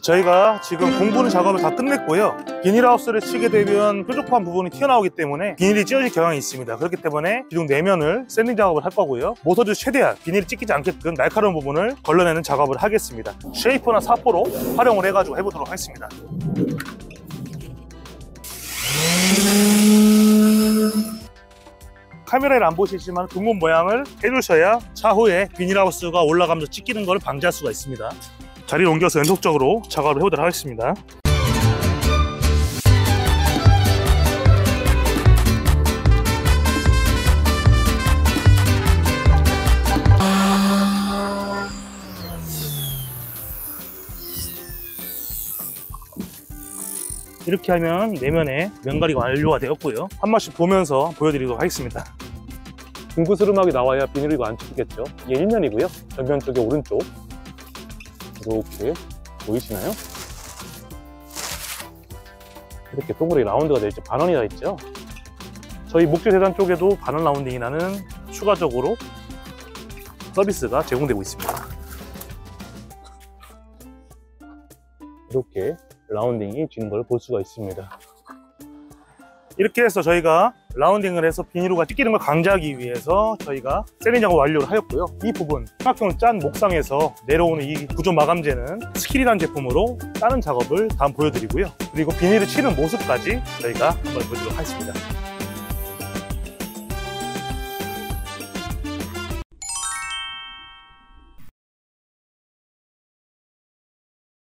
저희가 지금 공부는 작업을 다 끝냈고요. 비닐하우스를 치게 되면 뾰족한 부분이 튀어나오기 때문에 비닐이 찢어질 경향이 있습니다. 그렇기 때문에 기둥 내면을 샌딩 작업을 할 거고요. 모서도 최대한 비닐이 찢기지 않게끔 날카로운 부분을 걸러내는 작업을 하겠습니다. 쉐이퍼나 사포로 활용을 해가지고 해보도록 하겠습니다. 카메라에 안 보시지만 둥근 모양을 해주셔야 차후에 비닐하우스가 올라가면서 찢기는 것을 방지할 수가 있습니다. 자리를 옮겨서 연속적으로 작업을 해보도록 하겠습니다. 이렇게 하면 내면에 면가리가 완료가 되었고요. 한 번씩 보면서 보여드리도록 하겠습니다. 둥그스름하게 나와야 비닐이 안 찢기겠죠. 이게 1면이고요. 전면 쪽에 오른쪽 이렇게 보이시나요? 이렇게 동그랗게 라운드가 되어 있죠. 반원이 다 있죠. 저희 목재 대단 쪽에도 반원 라운딩이 나는 추가적으로 서비스가 제공되고 있습니다. 이렇게 라운딩이 지는 걸 볼 수가 있습니다. 이렇게 해서 저희가 라운딩을 해서 비닐로가 찢기는 걸 강제하기 위해서 저희가 샌딩 작업 완료를 하였고요. 이 부분 삼각형을 짠 목상에서 내려오는 이 구조 마감재는 스킬이라는 제품으로 따는 작업을 다음 보여드리고요. 그리고 비닐을 치는 모습까지 저희가 한번 보여드리도록 하겠습니다.